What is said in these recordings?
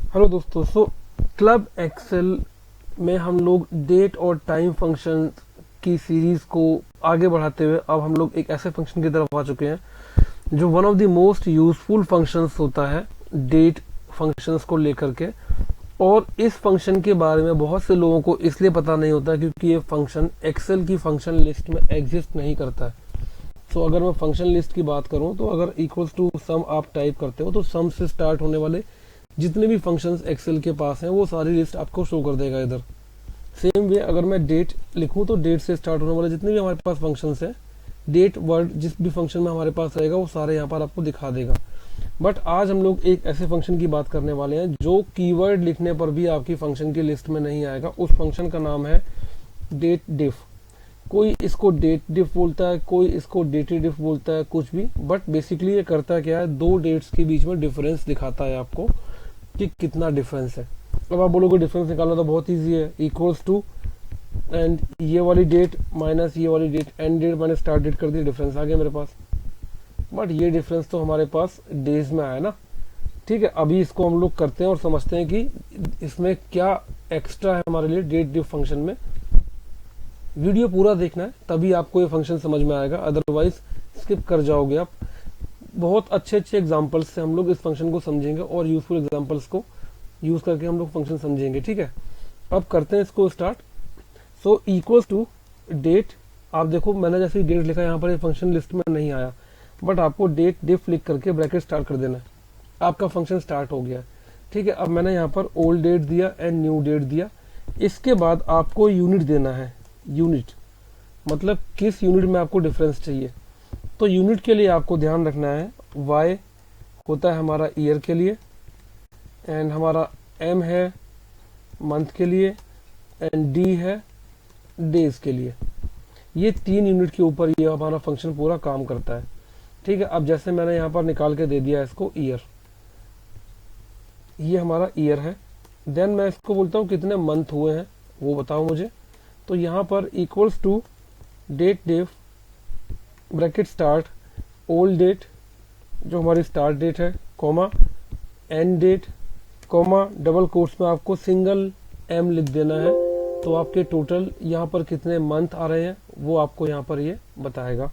Hello दोस्तों। Club Excel में हम लोग डेट और टाइम फंक्शन की सीरीज को आगे बढ़ाते हुए अब हम लोग एक ऐसे फंक्शन की तरफ आ चुके हैं जो one of the most useful functions होता है डेट फंक्शंस को लेकर के। और इस फंक्शन के बारे में बहुत से लोगों को इसलिए पता नहीं होता क्योंकि ये फंक्शन एक्सेल की फंक्शन लिस्ट में एग्जिस्ट नहीं करता है। सो अगर मैं फंक्शन लिस्ट की बात करूं तो अगर इक्वल्स टू सम आप टाइप करते हो तो सम से स्टार्ट होने वाले जितने भी फंक्शंस एक्सेल के पास हैं वो सारी लिस्ट आपको शो कर देगा इधर। सेम वे अगर मैं डेट लिखूं तो डेट से स्टार्ट होने वाले जितने भी हमारे पास फंक्शंस हैं, डेट वर्ड जिस भी फंक्शन में हमारे पास रहेगा वो सारे यहाँ पर आपको दिखा देगा। बट आज हम लोग एक ऐसे फंक्शन की बात करने वाले हैं जो कीवर्ड लिखने पर भी आपकी फंक्शन की लिस्ट में नहीं आएगा। उस फंक्शन का नाम है डेट डिफ। कोई इसको डेट डिफ बोलता है, कोई इसको डेटी डिफ बोलता है, कुछ भी। बट बेसिकली ये करता क्या है, दो डेट्स के बीच में डिफरेंस दिखाता है आपको कि कितना डिफरेंस है। अब आप बोलोगे डिफरेंस निकालना तो बहुत इजी है, इक्वल्स टू एंड ये वाली डेट माइनस ये वाली डेट, एंड डेट मैंने स्टार्ट डेट कर दी, डिफरेंस आ गया मेरे पास। बट ये डिफरेंस तो हमारे पास डेज में आया ना। ठीक है, अभी इसको हम लोग करते हैं और समझते हैं कि इसमें क्या एक्स्ट्रा है हमारे लिए डेट डिफ फंक्शन में। वीडियो पूरा देखना है तभी आपको ये फंक्शन समझ में आएगा, अदरवाइज स्किप कर जाओगे आप। बहुत अच्छे अच्छे एग्जांपल्स से हम लोग इस फंक्शन को समझेंगे और यूजफुल एग्जांपल्स को यूज करके हम लोग फंक्शन समझेंगे। ठीक है, अब करते हैं इसको start. So equals to date, आप देखो मैंने जैसे ही डेट लिखा यहाँ पर ये फंक्शन लिस्ट में नहीं आया, बट आपको डेट डिफ लिख करके ब्रैकेट स्टार्ट कर देना है, आपका फंक्शन स्टार्ट हो गया। ठीक है, अब मैंने यहाँ पर ओल्ड डेट दिया एंड न्यू डेट दिया। इसके बाद आपको यूनिट देना है। यूनिट मतलब किस यूनिट में आपको डिफरेंस चाहिए। तो यूनिट के लिए आपको ध्यान रखना है, y होता है हमारा ईयर के लिए, एंड हमारा m है मंथ के लिए, एंड d है डेज के लिए। ये तीन यूनिट के ऊपर ये हमारा फंक्शन पूरा काम करता है। ठीक है, अब जैसे मैंने यहाँ पर निकाल के दे दिया इसको ईयर, ये हमारा ईयर है। देन मैं इसको बोलता हूँ कितने मंथ हुए हैं वो बताओ मुझे। तो यहाँ पर equals to date dif bracket start old date जो हमारी स्टार्ट डेट है, comma end date, comma double quotes में आपको सिंगल m लिख देना है। तो आपके टोटल यहाँ पर कितने मंथ आ रहे हैं वो आपको यहाँ पर ये बताएगा।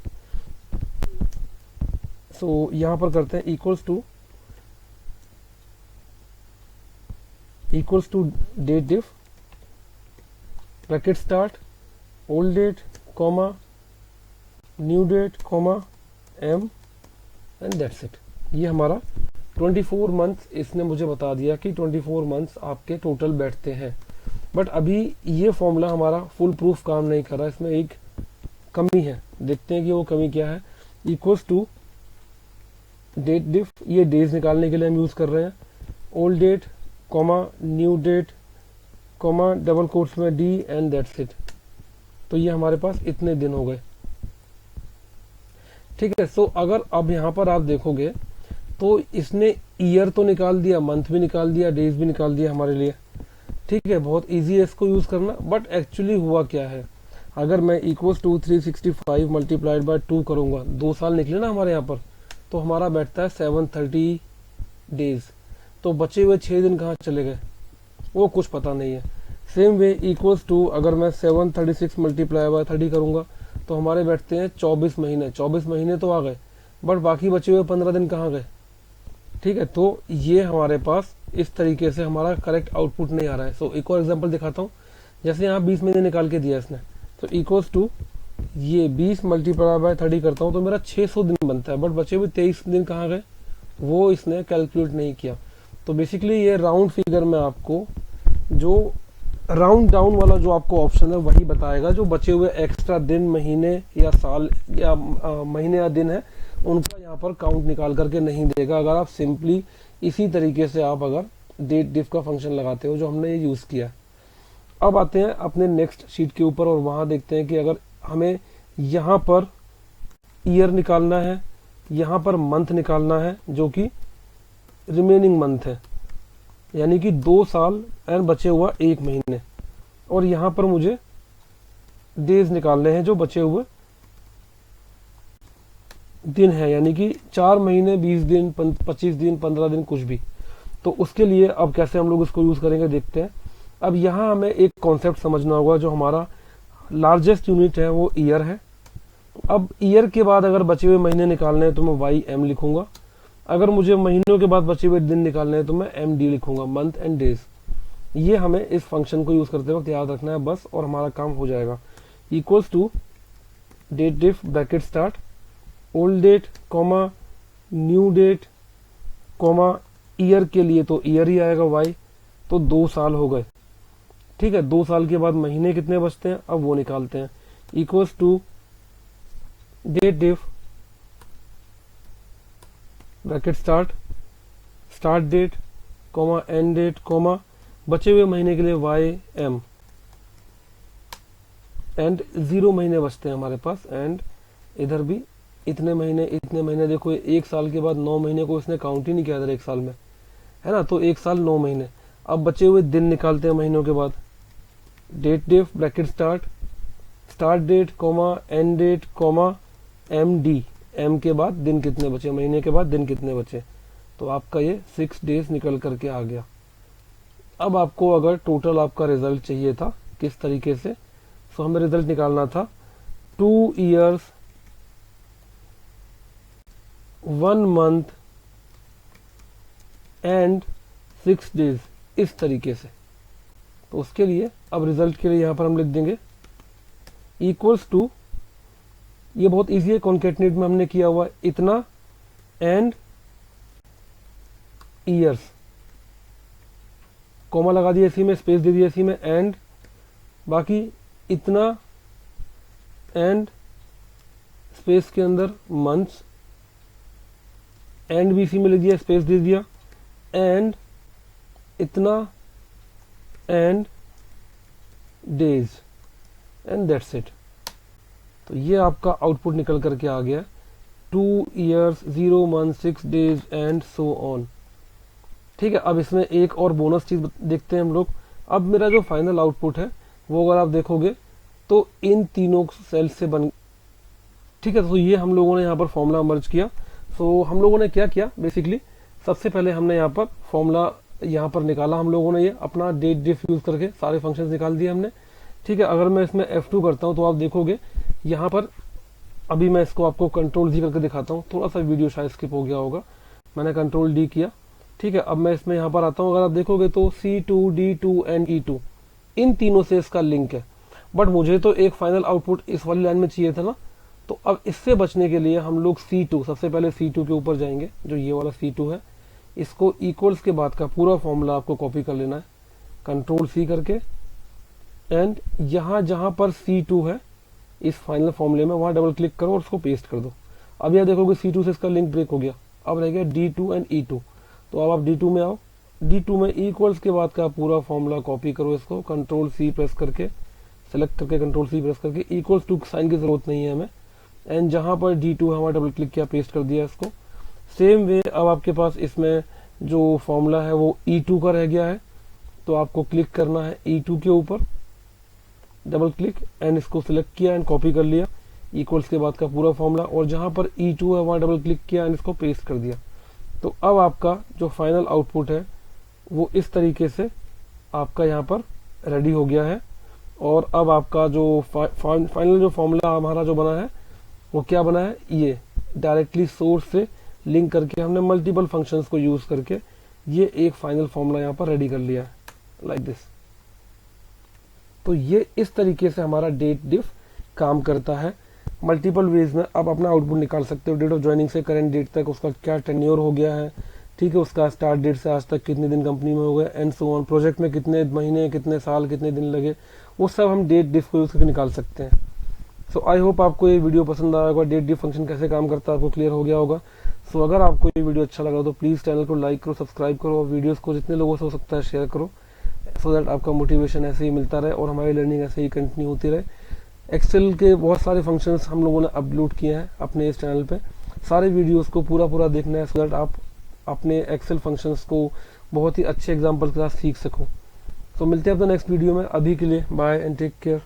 सो यहाँ पर करते हैं equals to date dif bracket start old date, comma new date, comma m and that's it. ये हमारा 24 मंथ्स इसने मुझे बता दिया कि 24 मंथ्स आपके टोटल बैठते हैं। बट अभी ये फॉर्मूला हमारा फुल प्रूफ काम नहीं कर रहा, इसमें एक कमी है। देखते हैं कि वो कमी क्या है। इक्वल्स टू डेट डिफ, ये डेज निकालने के लिए हम यूज कर रहे हैं। Old date, comma new date, comma double quotes में d एंड दैट्स इट। तो ये हमारे पास इतने दिन हो गए। ठीक है, सो अगर अब यहाँ पर आप देखोगे तो इसने ईयर तो निकाल दिया, मंथ भी निकाल दिया, डेज भी निकाल दिया हमारे लिए। ठीक है, बहुत इजी है इसको यूज करना। बट एक्चुअली हुआ क्या है, अगर मैं इक्वल्स टू 365 मल्टीप्लाइड बाय 2 करूंगा, 2 साल निकले ना हमारे यहाँ पर, तो हमारा बैठता है 730 डेज। तो बचे हुए 6 दिन कहाँ चले गए वो कुछ पता नहीं है। सेम वे इक्वल्स टू अगर मैं 736 मल्टीप्लाई बाय 30 करूंगा तो हमारे बैठते हैं 24 महीने। 24 महीने तो आ गए, बट बाकी बचे हुए 15 दिन कहाँ गए। ठीक है, तो ये हमारे पास इस तरीके से हमारा करेक्ट आउटपुट नहीं आ रहा है। सो एक और एग्जांपल दिखाता हूँ। जैसे यहाँ 20 महीने निकाल के दिया इसने, तो इक्वल्स टू ये 20 मल्टीप्लाई बाय 30 करता हूँ तो मेरा 600 दिन बनता है, बट बचे हुए 23 दिन कहाँ गए वो इसने कैलकुलेट नहीं किया। तो बेसिकली ये राउंड फिगर में आपको जो राउंड डाउन वाला जो आपको ऑप्शन है वही बताएगा, जो बचे हुए एक्स्ट्रा दिन, महीने या साल या महीने या दिन है उनका यहाँ पर काउंट निकाल करके नहीं देगा। अगर आप सिंपली इसी तरीके से आप अगर डेट डिफ का फंक्शन लगाते हो जो हमने ये यूज किया। अब आते हैं अपने नेक्स्ट शीट के ऊपर और वहां देखते हैं कि अगर हमें यहाँ पर ईयर निकालना है, यहाँ पर मंथ निकालना है जो कि रिमेनिंग मंथ है, यानी कि 2 साल एंड बचे हुआ 1 महीने, और यहाँ पर मुझे डेज निकालने हैं जो बचे हुए दिन है, यानी कि 4 महीने 20 दिन 25 दिन 15 दिन कुछ भी। तो उसके लिए अब कैसे हम लोग इसको यूज करेंगे देखते हैं। अब यहाँ हमें एक कॉन्सेप्ट समझना होगा, जो हमारा लार्जेस्ट यूनिट है वो ईयर है। अब ईयर के बाद अगर बचे हुए महीने निकालने हैं तो मैं वाई एम लिखूंगा, अगर मुझे महीनों के बाद बचे हुए दिन निकालने हैं तो मैं एम डी लिखूंगा, मंथ एंड डेज। ये हमें इस फंक्शन को यूज करते वक्त याद रखना है बस, और हमारा काम हो जाएगा। Equals to date dif bracket start old date comma new date comma year के लिए तो ईयर ही आएगा वाई, तो 2 साल हो गए। ठीक है, 2 साल के बाद महीने कितने बचते हैं अब वो निकालते हैं। Equals to date dif bracket start date comma end date comma बचे हुए महीने के लिए वाई एम, एंड 0 महीने बचते हैं हमारे पास, एंड इधर भी इतने महीने। देखो 1 साल के बाद 9 महीने को इसने काउंट ही नहीं किया इधर 1 साल में, है ना, तो 1 साल 9 महीने। अब बचे हुए दिन निकालते हैं महीनों के बाद। Date dif bracket start date comma end date comma M D, M के बाद दिन कितने बचे, महीने के बाद दिन कितने बचे, तो आपका ये 6 डेज निकल करके आ गया। अब आपको अगर टोटल आपका रिजल्ट चाहिए था किस तरीके से, तो हमें रिजल्ट निकालना था 2 years 1 month एंड 6 days, इस तरीके से। तो उसके लिए अब रिजल्ट के लिए यहां पर हम लिख देंगे इक्वल्स टू, ये बहुत इजी है, कॉन्केटनेट में हमने किया हुआ इतना एंड ईयर्स, कॉमा लगा दिया इसी में, स्पेस दे दिया इसी में, एंड बाकी इतना एंड स्पेस के अंदर मंथ्स, एंड भी इसी में लिख दिया, स्पेस दे दिया, एंड इतना and days, and that's it. तो ये आपका आउटपुट निकल करके आ गया 2 years 0 months 6 days and so on. ठीक है, अब इसमें एक और बोनस चीज देखते हैं हम लोग। अब मेरा जो फाइनल आउटपुट है वो अगर आप देखोगे तो इन तीनों सेल से बन, ठीक है, तो ये हम लोगों ने यहाँ पर फॉर्मूला मर्ज किया। तो हम लोगों ने क्या किया, बेसिकली सबसे पहले हमने यहाँ पर फॉर्मूला यहाँ पर निकाला, हम लोगों ने ये अपना डेट डिफ यूज करके सारे फंक्शंस निकाल दिए हमने। ठीक है, अगर मैं इसमें F2 करता हूँ तो आप देखोगे यहाँ पर, अभी मैं इसको आपको कंट्रोल जी करके दिखाता हूँ, थोड़ा सा वीडियो शायद स्किप हो गया होगा, मैंने कंट्रोल डी किया। ठीक है, अब मैं इसमें यहाँ पर आता हूँ, अगर आप देखोगे तो C2 D2 एंड E2 इन तीनों से इसका लिंक है, बट मुझे तो एक फाइनल आउटपुट इस वाली लाइन में चाहिए था ना। तो अब इससे बचने के लिए हम लोग C2, सबसे पहले C2 के ऊपर जाएंगे, जो ये वाला C2 है, इसको इक्वल्स के बाद का पूरा फॉर्मूला आपको कॉपी कर लेना है, कंट्रोल C करके, एंड यहाँ जहां पर C2 है इस फाइनल फॉर्मूले में वहां डबल क्लिक करो और उसको पेस्ट कर दो। अब यह देखोगे C2 से इसका लिंक ब्रेक हो गया, अब रह गया D2 एंड E2। तो अब आप D2 में आओ, D2 में इक्वल्स के बाद का पूरा फॉर्मूला कॉपी करो, इसको कंट्रोल C प्रेस करके, सेलेक्ट करके कंट्रोल C प्रेस करके, इक्वल्स टू साइन की जरूरत नहीं है हमें, एंड जहां पर D2 है वहां डबल क्लिक किया, पेस्ट कर दिया इसको। सेम वे अब आपके पास इसमें जो फॉर्मूला है वो E2 का रह गया है, तो आपको क्लिक करना है E2 के ऊपर, डबल क्लिक एंड इसको सिलेक्ट किया एंड कॉपी कर लिया, इक्वल्स के बाद का पूरा फॉर्मूला, और जहां पर E2 है वहां डबल क्लिक किया एंड इसको पेस्ट कर दिया। तो अब आपका जो फाइनल आउटपुट है वो इस तरीके से आपका यहाँ पर रेडी हो गया है। और अब आपका जो फाइनल जो फॉर्मूला हमारा जो बना है वो क्या बना है, ये डायरेक्टली सोर्स से लिंक करके हमने मल्टीपल फंक्शंस को यूज करके ये एक फाइनल फॉर्मूला यहाँ पर रेडी कर लिया है, लाइक दिस। तो ये इस तरीके से हमारा डेट डिफ काम करता है मल्टीपल वेज में। आप अपना आउटपुट निकाल सकते हो, डेट ऑफ ज्वाइनिंग से करंट डेट तक उसका क्या टेन्योर हो गया है, ठीक है, उसका स्टार्ट डेट से आज तक कितने दिन कंपनी में हो गए, एंड सो ऑन, प्रोजेक्ट में कितने महीने, कितने साल, कितने दिन लगे, वो सब हम डेट डिफ को यूज करके निकाल सकते हैं। सो आई होप आपको ये वीडियो पसंद आया होगा, डेट डिफ फंक्शन कैसे काम करता है आपको क्लियर हो गया होगा। सो अगर आपको ये वीडियो अच्छा लगा तो प्लीज चैनल को लाइक करो, सब्सक्राइब करो, और वीडियोस को जितने लोगों से हो सकता है शेयर करो, सो दैट आपका मोटिवेशन ऐसे ही मिलता रहे और हमारी लर्निंग ऐसे ही कंटिन्यू होती रहे। एक्सेल के बहुत सारे फंक्शंस हम लोगों ने अपलोड किए हैं अपने इस चैनल पे, सारे वीडियोस को पूरा देखना है, सो दैट आप अपने एक्सेल फंक्शंस को बहुत ही अच्छे एग्जांपल के साथ सीख सको। तो मिलते हैं अपने नेक्स्ट वीडियो में, अभी के लिए बाय एंड टेक केयर।